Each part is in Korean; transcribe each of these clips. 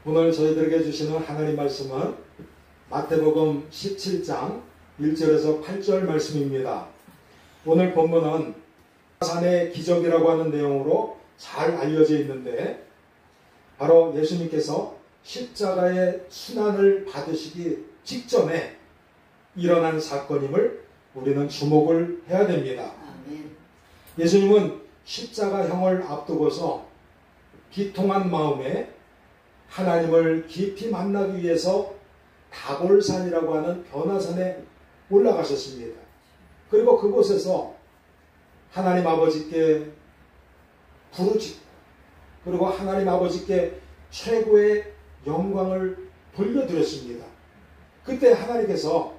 오늘 저희들에게 주시는 하나님 말씀은 마태복음 17장 1절에서 8절 말씀입니다. 오늘 본문은 산의 기적이라고 하는 내용으로 잘 알려져 있는데 바로 예수님께서 십자가의 순환을 받으시기 직전에 일어난 사건임을 우리는 주목을 해야 됩니다. 예수님은 십자가형을 앞두고서 비통한 마음에 하나님을 깊이 만나기 위해서 다골산이라고 하는 변화산에 올라가셨습니다. 그리고 그곳에서 하나님 아버지께 부르짖고 그리고 하나님 아버지께 최고의 영광을 돌려드렸습니다. 그때 하나님께서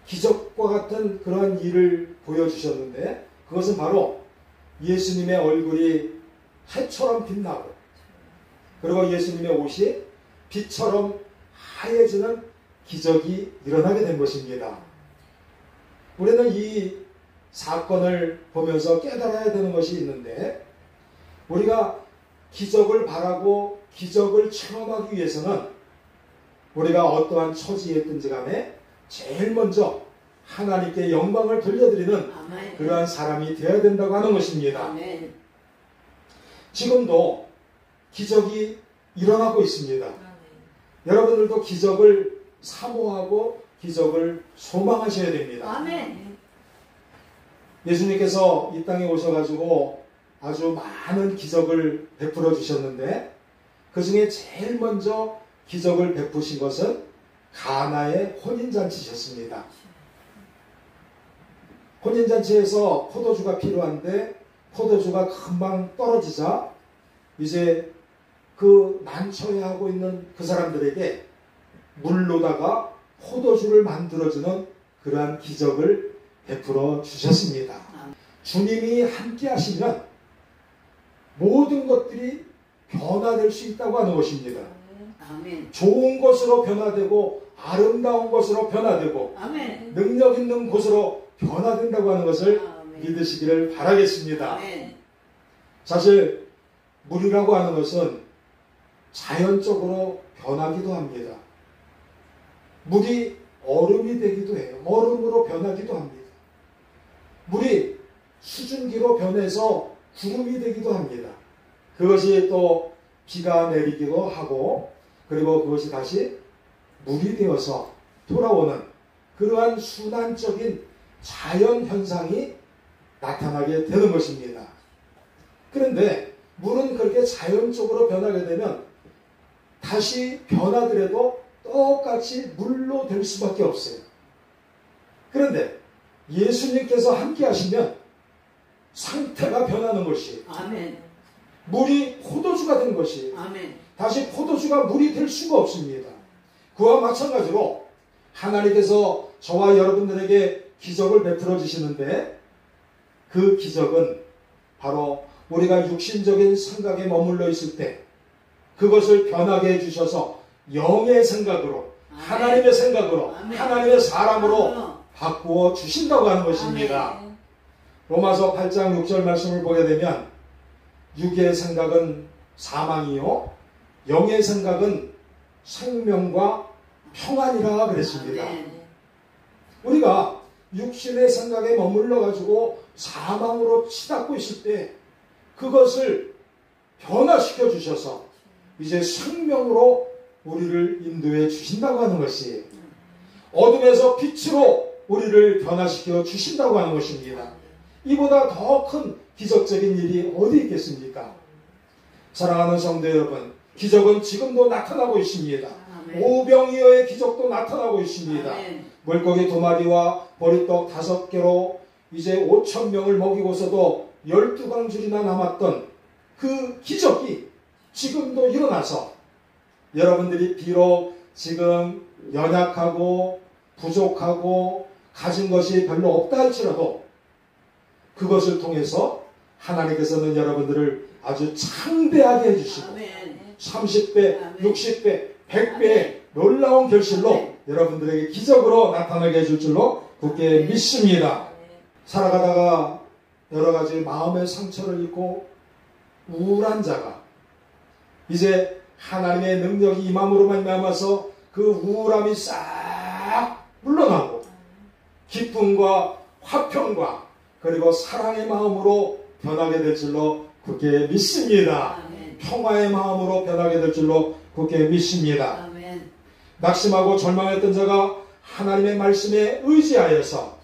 기적과 같은 그런 일을 보여주셨는데 그것은 바로 예수님의 얼굴이 해처럼 빛나고 그리고 예수님의 옷이 빛처럼 하얘지는 기적이 일어나게 된 것입니다. 우리는 이 사건을 보면서 깨달아야 되는 것이 있는데 우리가 기적을 바라고 기적을 체험하기 위해서는 우리가 어떠한 처지에 있든지 간에 제일 먼저 하나님께 영광을 돌려드리는 아멘. 그러한 사람이 되어야 된다고 하는 것입니다. 아멘. 지금도 기적이 일어나고 있습니다. 아멘. 여러분들도 기적을 사모하고 기적을 소망하셔야 됩니다. 아멘. 예수님께서 이 땅에 오셔가지고 아주 많은 기적을 베풀어 주셨는데 그 중에 제일 먼저 기적을 베푸신 것은 가나의 혼인잔치셨습니다. 혼인잔치에서 포도주가 필요한데 포도주가 금방 떨어지자 이제 그 난처해 하고 있는 그 사람들에게 물로다가 포도주를 만들어주는 그러한 기적을 베풀어 주셨습니다. 주님이 함께 하시면 모든 것들이 변화될 수 있다고 하는 것입니다. 아멘. 좋은 것으로 변화되고 아름다운 것으로 변화되고 아멘. 능력 있는 곳으로 변화된다고 하는 것을 아멘. 믿으시기를 바라겠습니다. 아멘. 사실 물이라고 하는 것은 자연적으로 변하기도 합니다. 물이 얼음이 되기도 해요. 얼음으로 변하기도 합니다. 물이 수증기로 변해서 구름이 되기도 합니다. 그것이 또 비가 내리기도 하고 그리고 그것이 다시 물이 되어서 돌아오는 그러한 순환적인 자연현상이 나타나게 되는 것입니다. 그런데 물은 그렇게 자연적으로 변하게 되면 다시 변하더라도 똑같이 물로 될 수밖에 없어요. 그런데 예수님께서 함께 하시면 상태가 변하는 것이 아멘. 물이 포도주가 된 것이 아멘. 다시 포도주가 물이 될 수가 없습니다. 그와 마찬가지로 하나님께서 저와 여러분들에게 기적을 베풀어 주시는데 그 기적은 바로 우리가 육신적인 생각에 머물러 있을 때 그것을 변하게 해주셔서 영의 생각으로 아멘. 하나님의 생각으로 아멘. 하나님의 사람으로 아멘. 바꾸어 주신다고 하는 것입니다. 아멘. 로마서 8장 6절 말씀을 보게 되면 육의 생각은 사망이요 영의 생각은 생명과 평안이라 그랬습니다. 우리가 육신의 생각에 머물러 가지고 사망으로 치닫고 있을 때 그것을 변화시켜 주셔서 이제 생명으로 우리를 인도해 주신다고 하는 것이 어둠에서 빛으로 우리를 변화시켜 주신다고 하는 것입니다. 이보다 더 큰 기적적인 일이 어디 있겠습니까? 사랑하는 성도 여러분, 기적은 지금도 나타나고 있습니다. 아멘. 오병이어의 기적도 나타나고 있습니다. 아멘. 물고기 2마리와 보리떡 5개로 이제 5,000명을 먹이고서도 12광줄이나 남았던 그 기적이 지금도 일어나서 여러분들이 비록 지금 연약하고 부족하고 가진 것이 별로 없다 할지라도 그것을 통해서 하나님께서는 여러분들을 아주 창대하게 해주시고 아멘. 30배, 아멘. 60배, 100배의 놀라운 결실로 아멘. 여러분들에게 기적으로 나타나게 해줄 줄로 굳게 아멘. 믿습니다. 아멘. 살아가다가 여러 가지 마음의 상처를 입고 우울한 자가 이제 하나님의 능력이 임함으로 말미암아서 그 우울함이 싹 물러나고 기쁨과 화평과 그리고 사랑의 마음으로 변하게 될 줄로 굳게 믿습니다. 아멘. 평화의 마음으로 변하게 될 줄로 굳게 믿습니다. 아멘. 낙심하고 절망했던 자가 하나님의 말씀에 의지하여서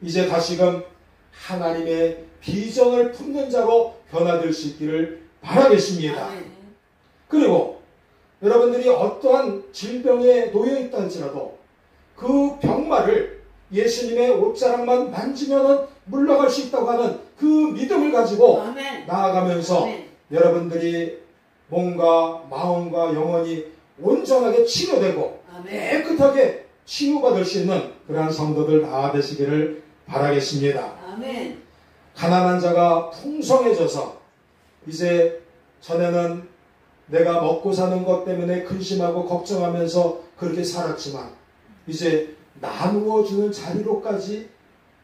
이제 다시금 하나님의 비전을 품는 자로 변화될 수 있기를 바라겠습니다. 아멘. 그리고 여러분들이 어떠한 질병에 놓여 있다 할지라도 그 병마를 예수님의 옷자락만 만지면 물러갈 수 있다고 하는 그 믿음을 가지고 아멘. 나아가면서 아멘. 여러분들이 몸과 마음과 영혼이 온전하게 치료되고 아멘. 깨끗하게 치유받을 수 있는 그러한 성도들 다 되시기를 바라겠습니다. 아멘. 가난한 자가 풍성해져서 이제 전에는 내가 먹고 사는 것 때문에 근심하고 걱정하면서 그렇게 살았지만 이제 나누어 주는 자리로까지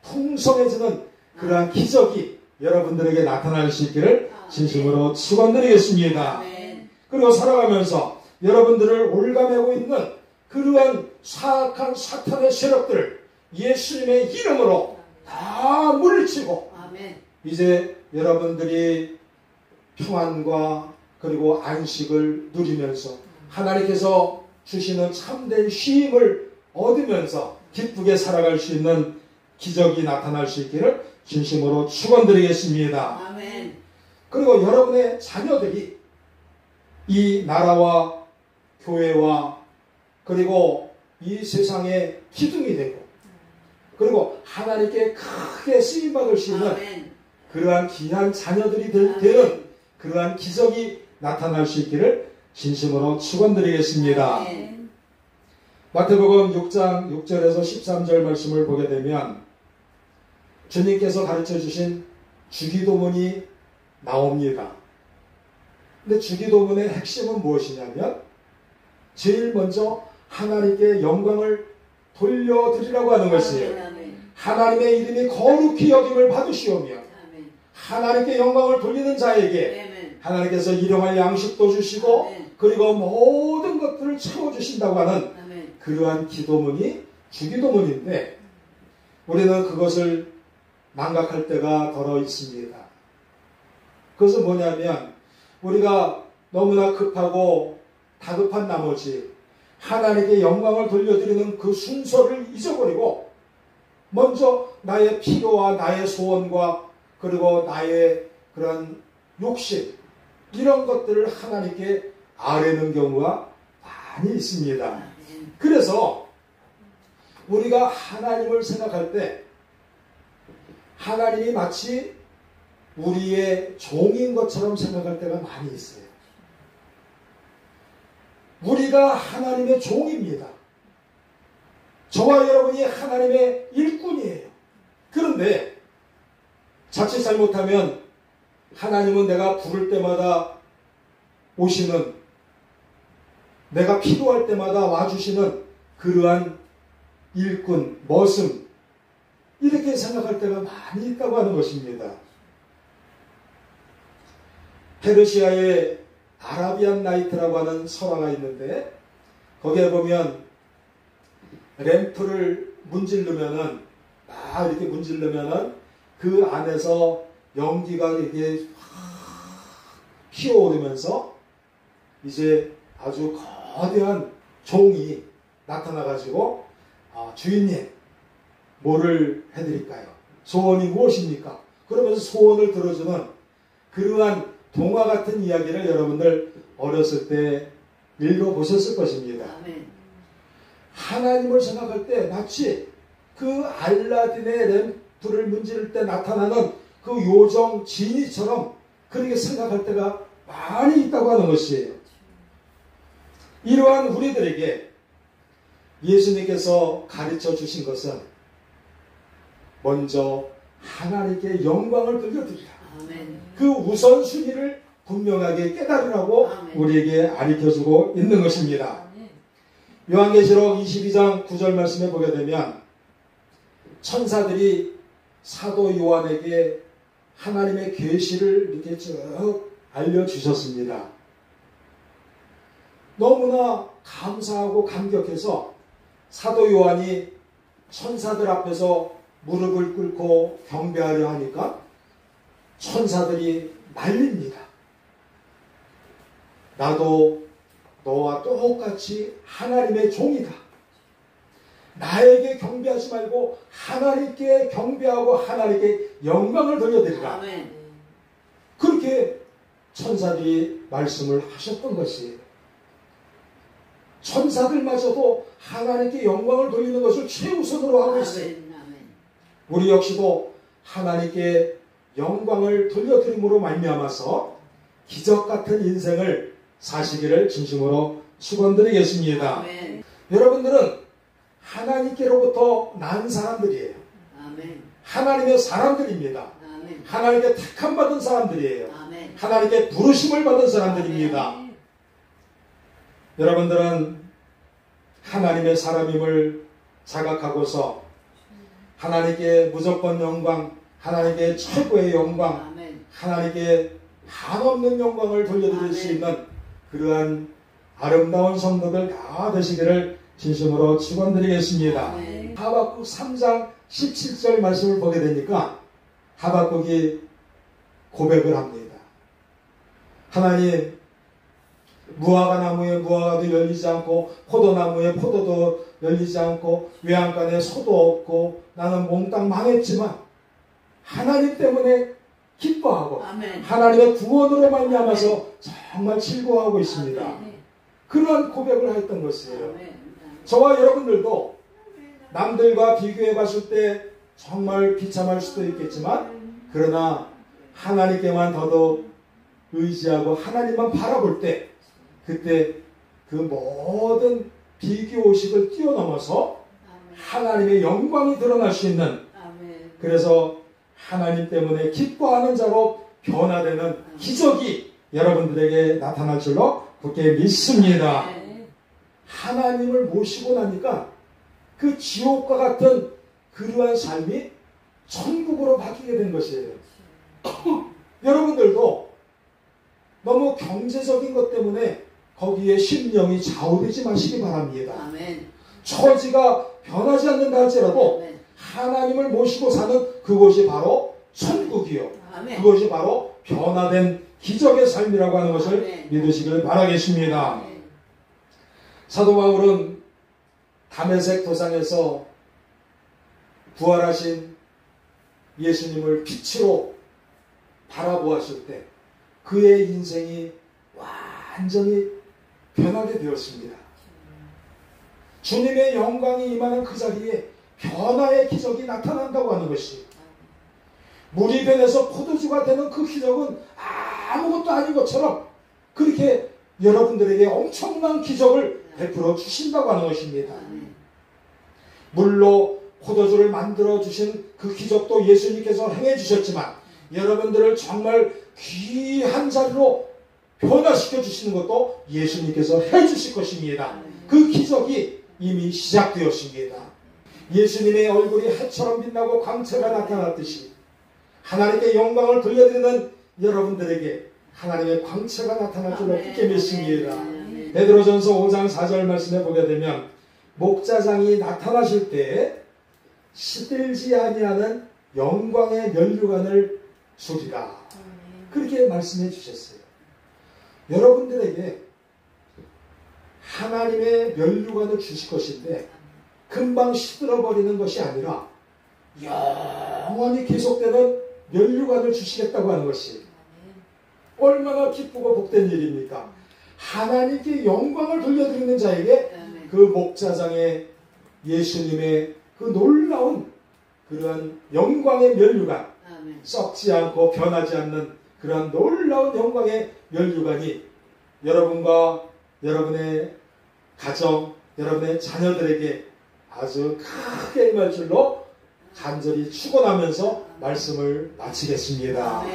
풍성해지는 그러한 기적이 여러분들에게 나타날 수 있기를 진심으로 축원드리겠습니다. 아멘. 그리고 살아가면서 여러분들을 올가매고 있는 그러한 사악한 사탄의 세력들 예수님의 이름으로 다 물리치고 아멘. 이제 여러분들이 평안과 그리고 안식을 누리면서 하나님께서 주시는 참된 쉼을 얻으면서 기쁘게 살아갈 수 있는 기적이 나타날 수 있기를 진심으로 축원드리겠습니다. 아멘. 그리고 여러분의 자녀들이 이 나라와 교회와 그리고 이 세상의 기둥이 되고 그리고 하나님께 크게 쓰임받을 수 있는 아멘. 그러한 귀한 자녀들이 되는 그러한 기적이 나타날 수 있기를 진심으로 축원드리겠습니다. 아멘. 마태복음 6장 6절에서 13절 말씀을 보게 되면 주님께서 가르쳐 주신 주기도문이 나옵니다. 근데 주기도문의 핵심은 무엇이냐면 제일 먼저 하나님께 영광을 돌려드리라고 하는 것이에요. 아멘. 하나님의 이름이 거룩히 여김을 받으시오며 아멘. 하나님께 영광을 돌리는 자에게 아멘. 하나님께서 일용할 양식도 주시고 아멘. 그리고 모든 것들을 채워주신다고 하는 아멘. 그러한 기도문이 주기도문인데 우리는 그것을 망각할 때가 더러 있습니다. 그것은 뭐냐면 우리가 너무나 급하고 다급한 나머지 하나님께 영광을 돌려드리는 그 순서를 잊어버리고 먼저 나의 필요와 나의 소원과 그리고 나의 그런 욕심 이런 것들을 하나님께 아뢰는 경우가 많이 있습니다. 그래서 우리가 하나님을 생각할 때 하나님이 마치 우리의 종인 것처럼 생각할 때가 많이 있어요. 우리가 하나님의 종입니다. 저와 여러분이 하나님의 일꾼이에요. 그런데 자칫 잘못하면 하나님은 내가 부를 때마다 오시는 내가 필요할 때마다 와주시는 그러한 일꾼, 머슴 이렇게 생각할 때가 많이 있다고 하는 것입니다. 페르시아의 아라비안 나이트라고 하는 설화가 있는데 거기에 보면 램프를 문지르면은 막 이렇게 문지르면은 그 안에서 연기가 이렇게 피어오르면서 이제 아주 거대한 종이 나타나가지고 주인님 뭐를 해드릴까요? 소원이 무엇입니까? 그러면서 소원을 들어주는 그러한 동화 같은 이야기를 여러분들 어렸을 때 읽어보셨을 것입니다. 아멘. 하나님을 생각할 때 마치 그 알라딘의 램프를 문지를 때 나타나는 그 요정 지니처럼 그렇게 생각할 때가 많이 있다고 하는 것이에요. 이러한 우리들에게 예수님께서 가르쳐 주신 것은 먼저 하나님께 영광을 돌려드리라. 아멘. 그 우선순위를 분명하게 깨달으라고 아멘. 우리에게 가르쳐주고 있는 것입니다. 요한계시록 22장 9절 말씀에 보게 되면 천사들이 사도 요한에게 하나님의 계시를 이렇게 쭉 알려주셨습니다. 너무나 감사하고 감격해서 사도 요한이 천사들 앞에서 무릎을 꿇고 경배하려 하니까 천사들이 말립니다. 나도 너와 똑같이 하나님의 종이다. 나에게 경배하지 말고 하나님께 경배하고 하나님께 영광을 돌려드리라. 아멘. 그렇게 천사들이 말씀을 하셨던 것이에요. 천사들마저도 하나님께 영광을 돌리는 것을 최우선으로 하고 있어요. 우리 역시도 하나님께 영광을 돌려드림으로 말미암아서 기적 같은 인생을 사시기를 진심으로 축원드리겠습니다. 아멘. 여러분들은 하나님께로부터 난 사람들이에요. 아멘. 하나님의 사람들입니다. 아멘. 하나님께 택함 받은 사람들이에요. 아멘. 하나님께 부르심을 받은 사람들입니다. 아멘. 여러분들은 하나님의 사람임을 자각하고서 하나님께 무조건 영광, 하나님께 최고의 영광, 아멘. 하나님께 한없는 영광을 돌려드릴 수 있는 그러한 아름다운 성도들 다 되시기를 진심으로 축원드리겠습니다. 아멘. 하박국 3장 17절 말씀을 보게 되니까 하박국이 고백을 합니다. 하나님, 무화과 나무에 무화과도 열리지 않고 포도나무에 포도도 열리지 않고 외양간에 소도 없고 나는 몽땅 망했지만 하나님 때문에 기뻐하고 아멘. 하나님의 구원으로 말미암아서 정말 즐거워하고 있습니다. 아멘. 그러한 고백을 했던 것이에요. 아멘. 저와 여러분들도 남들과 비교해 봤을 때 정말 비참할 수도 있겠지만 그러나 하나님께만 더더욱 의지하고 하나님만 바라볼 때 그때 그 모든 비교의식을 뛰어넘어서 하나님의 영광이 드러날 수 있는, 그래서 하나님 때문에 기뻐하는 자로 변화되는 기적이 여러분들에게 나타날 줄로 굳게 믿습니다. 하나님을 모시고 나니까 그 지옥과 같은 그러한 삶이 천국으로 바뀌게 된 것이에요. 여러분들도 너무 경제적인 것 때문에 거기에 심령이 좌우되지 마시기 바랍니다. 아멘. 처지가 변하지 않는다 할지라도 아멘. 하나님을 모시고 사는 그것이 바로 천국이요. 아멘. 그것이 바로 변화된 기적의 삶이라고 하는 것을 아멘. 믿으시길 바라겠습니다. 아멘. 사도 바울은 다메섹 도상에서 부활하신 예수님을 빛으로 바라보았을 때 그의 인생이 완전히 변하게 되었습니다. 주님의 영광이 임하는 그 자리에 변화의 기적이 나타난다고 하는 것이, 물이 변해서 포도주가 되는 그 기적은 아무것도 아닌 것처럼 그렇게 여러분들에게 엄청난 기적을 베풀어 주신다고 하는 것입니다. 물로 포도주를 만들어 주신 그 기적도 예수님께서 행해 주셨지만 여러분들을 정말 귀한 자리로 변화시켜 주시는 것도 예수님께서 해 주실 것입니다. 그 기적이 이미 시작되었습니다. 예수님의 얼굴이 해처럼 빛나고 광채가 나타났듯이 하나님께 영광을 돌려드리는 여러분들에게 하나님의 광채가 나타날 줄로 굳게 믿습니다. 베드로전서 5장 4절 말씀에 보게 되면 목자장이 나타나실 때 시들지 아니하는 영광의 면류관을 주리라. 그렇게 말씀해 주셨어요. 여러분들에게 하나님의 면류관을 주실 것인데 금방 시들어버리는 것이 아니라 영원히 계속되는 면류관을 주시겠다고 하는 것이 얼마나 기쁘고 복된 일입니까? 하나님께 영광을 돌려드리는 자에게 그 목자장의 예수님의 그 놀라운 그러한 영광의 면류관, 썩지 않고 변하지 않는 그러한 놀라운 영광의 면류관이 여러분과 여러분의 가정, 여러분의 자녀들에게 아주 크게 임할 줄로 간절히 축원하면서 말씀을 마치겠습니다.